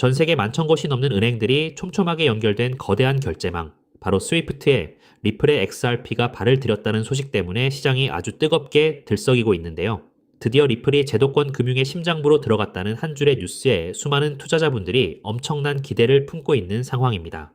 전 세계 11,000곳이 넘는 은행들이 촘촘하게 연결된 거대한 결제망, 바로 스위프트에 리플의 XRP가 발을 들였다는 소식 때문에 시장이 아주 뜨겁게 들썩이고 있는데요. 드디어 리플이 제도권 금융의 심장부로 들어갔다는 한 줄의 뉴스에 수많은 투자자분들이 엄청난 기대를 품고 있는 상황입니다.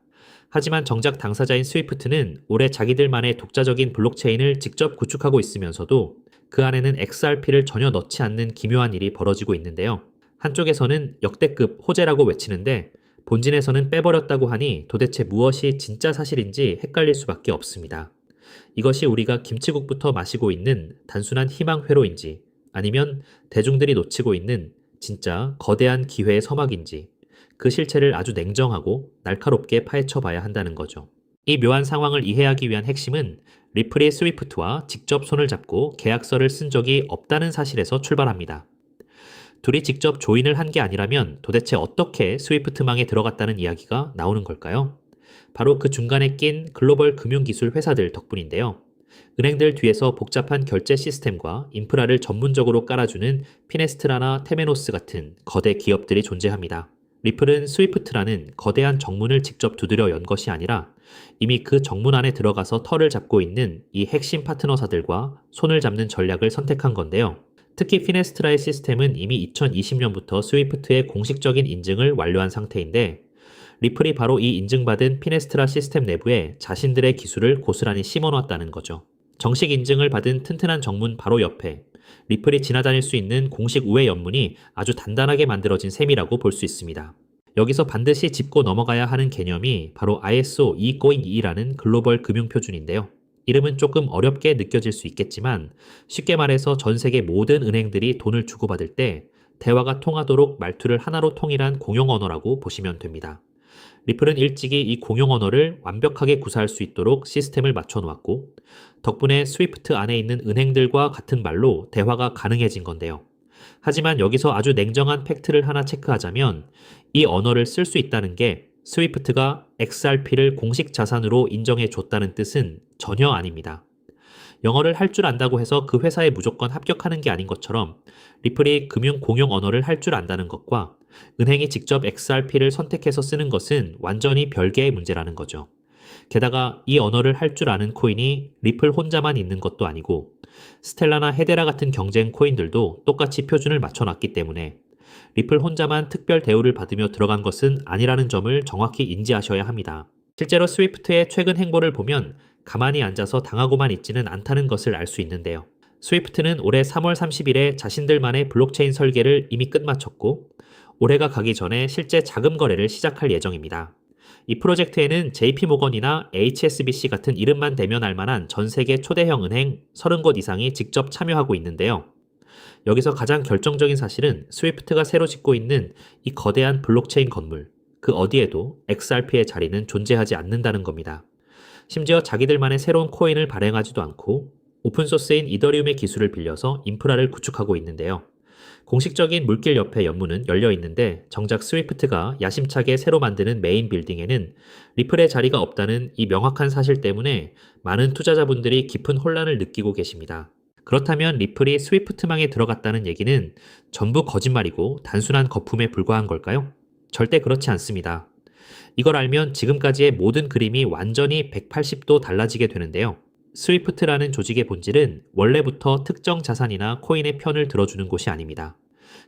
하지만 정작 당사자인 스위프트는 올해 자기들만의 독자적인 블록체인을 직접 구축하고 있으면서도 그 안에는 XRP를 전혀 넣지 않는 기묘한 일이 벌어지고 있는데요. 한쪽에서는 역대급 호재라고 외치는데 본진에서는 빼버렸다고 하니 도대체 무엇이 진짜 사실인지 헷갈릴 수밖에 없습니다. 이것이 우리가 김치국부터 마시고 있는 단순한 희망회로인지 아니면 대중들이 놓치고 있는 진짜 거대한 기회의 서막인지 그 실체를 아주 냉정하고 날카롭게 파헤쳐 봐야 한다는 거죠. 이 묘한 상황을 이해하기 위한 핵심은 리플이 스위프트와 직접 손을 잡고 계약서를 쓴 적이 없다는 사실에서 출발합니다. 둘이 직접 조인을 한 게 아니라면 도대체 어떻게 스위프트망에 들어갔다는 이야기가 나오는 걸까요? 바로 그 중간에 낀 글로벌 금융기술 회사들 덕분인데요. 은행들 뒤에서 복잡한 결제 시스템과 인프라를 전문적으로 깔아주는 피네스트라나 테메노스 같은 거대 기업들이 존재합니다. 리플은 스위프트라는 거대한 정문을 직접 두드려 연 것이 아니라 이미 그 정문 안에 들어가서 털을 잡고 있는 이 핵심 파트너사들과 손을 잡는 전략을 선택한 건데요. 특히 피네스트라의 시스템은 이미 2020년부터 스위프트의 공식적인 인증을 완료한 상태인데 리플이 바로 이 인증받은 피네스트라 시스템 내부에 자신들의 기술을 고스란히 심어놨다는 거죠. 정식 인증을 받은 튼튼한 정문 바로 옆에 리플이 지나다닐 수 있는 공식 우회 연문이 아주 단단하게 만들어진 셈이라고 볼 수 있습니다. 여기서 반드시 짚고 넘어가야 하는 개념이 바로 ISO 20022라는 글로벌 금융표준인데요. 이름은 조금 어렵게 느껴질 수 있겠지만 쉽게 말해서 전 세계 모든 은행들이 돈을 주고받을 때 대화가 통하도록 말투를 하나로 통일한 공용 언어라고 보시면 됩니다. 리플은 일찍이 이 공용 언어를 완벽하게 구사할 수 있도록 시스템을 맞춰 놓았고 덕분에 스위프트 안에 있는 은행들과 같은 말로 대화가 가능해진 건데요. 하지만 여기서 아주 냉정한 팩트를 하나 체크하자면 이 언어를 쓸 수 있다는 게 스위프트가 XRP를 공식 자산으로 인정해 줬다는 뜻은 전혀 아닙니다. 영어를 할 줄 안다고 해서 그 회사에 무조건 합격하는 게 아닌 것처럼 리플이 금융 공용 언어를 할 줄 안다는 것과 은행이 직접 XRP를 선택해서 쓰는 것은 완전히 별개의 문제라는 거죠. 게다가 이 언어를 할 줄 아는 코인이 리플 혼자만 있는 것도 아니고 스텔라나 헤데라 같은 경쟁 코인들도 똑같이 표준을 맞춰놨기 때문에 리플 혼자만 특별 대우를 받으며 들어간 것은 아니라는 점을 정확히 인지하셔야 합니다. 실제로 스위프트의 최근 행보를 보면 가만히 앉아서 당하고만 있지는 않다는 것을 알 수 있는데요. 스위프트는 올해 3월 30일에 자신들만의 블록체인 설계를 이미 끝마쳤고 올해가 가기 전에 실제 자금 거래를 시작할 예정입니다. 이 프로젝트에는 JP모건이나 HSBC 같은 이름만 대면 알만한 전 세계 초대형 은행 30곳 이상이 직접 참여하고 있는데요. 여기서 가장 결정적인 사실은 스위프트가 새로 짓고 있는 이 거대한 블록체인 건물, 그 어디에도 XRP의 자리는 존재하지 않는다는 겁니다. 심지어 자기들만의 새로운 코인을 발행하지도 않고 오픈소스인 이더리움의 기술을 빌려서 인프라를 구축하고 있는데요. 공식적인 물길 옆에 연문은 열려 있는데 정작 스위프트가 야심차게 새로 만드는 메인 빌딩에는 리플의 자리가 없다는 이 명확한 사실 때문에 많은 투자자분들이 깊은 혼란을 느끼고 계십니다. 그렇다면 리플이 스위프트망에 들어갔다는 얘기는 전부 거짓말이고 단순한 거품에 불과한 걸까요? 절대 그렇지 않습니다. 이걸 알면 지금까지의 모든 그림이 완전히 180도 달라지게 되는데요. 스위프트라는 조직의 본질은 원래부터 특정 자산이나 코인의 편을 들어주는 곳이 아닙니다.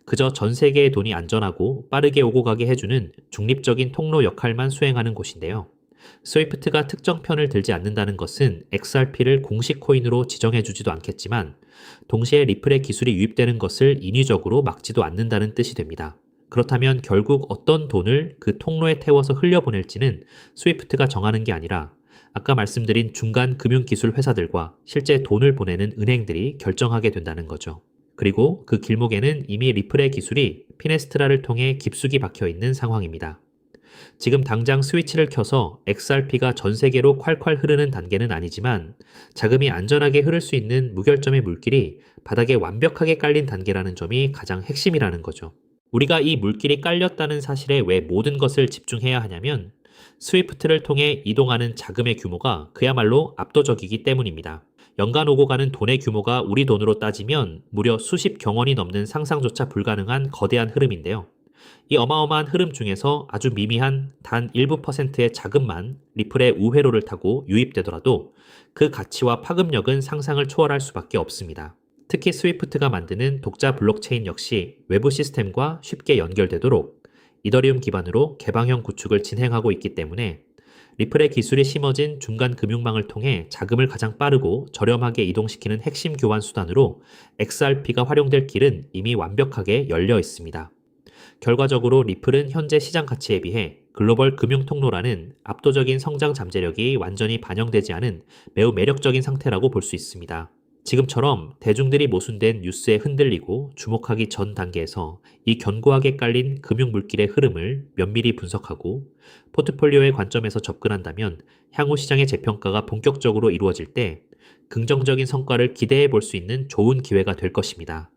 그저 전 세계의 돈이 안전하고 빠르게 오고 가게 해주는 중립적인 통로 역할만 수행하는 곳인데요. 스위프트가 특정 편을 들지 않는다는 것은 XRP를 공식 코인으로 지정해주지도 않겠지만 동시에 리플의 기술이 유입되는 것을 인위적으로 막지도 않는다는 뜻이 됩니다. 그렇다면 결국 어떤 돈을 그 통로에 태워서 흘려보낼지는 스위프트가 정하는 게 아니라 아까 말씀드린 중간 금융기술 회사들과 실제 돈을 보내는 은행들이 결정하게 된다는 거죠. 그리고 그 길목에는 이미 리플의 기술이 피네스트라를 통해 깊숙이 박혀 있는 상황입니다. 지금 당장 스위치를 켜서 XRP가 전 세계로 콸콸 흐르는 단계는 아니지만 자금이 안전하게 흐를 수 있는 무결점의 물길이 바닥에 완벽하게 깔린 단계라는 점이 가장 핵심이라는 거죠. 우리가 이 물길이 깔렸다는 사실에 왜 모든 것을 집중해야 하냐면 스위프트를 통해 이동하는 자금의 규모가 그야말로 압도적이기 때문입니다. 연간 오고 가는 돈의 규모가 우리 돈으로 따지면 무려 수십 경원이 넘는 상상조차 불가능한 거대한 흐름인데요. 이 어마어마한 흐름 중에서 아주 미미한 단 일부 퍼센트의 자금만 리플의 우회로를 타고 유입되더라도 그 가치와 파급력은 상상을 초월할 수밖에 없습니다. 특히 스위프트가 만드는 독자 블록체인 역시 외부 시스템과 쉽게 연결되도록 이더리움 기반으로 개방형 구축을 진행하고 있기 때문에 리플의 기술이 심어진 중간 금융망을 통해 자금을 가장 빠르고 저렴하게 이동시키는 핵심 교환 수단으로 XRP가 활용될 길은 이미 완벽하게 열려 있습니다. 결과적으로 리플은 현재 시장 가치에 비해 글로벌 금융 통로라는 압도적인 성장 잠재력이 완전히 반영되지 않은 매우 매력적인 상태라고 볼 수 있습니다. 지금처럼 대중들이 모순된 뉴스에 흔들리고 주목하기 전 단계에서 이 견고하게 깔린 금융 물길의 흐름을 면밀히 분석하고 포트폴리오의 관점에서 접근한다면 향후 시장의 재평가가 본격적으로 이루어질 때 긍정적인 성과를 기대해 볼 수 있는 좋은 기회가 될 것입니다.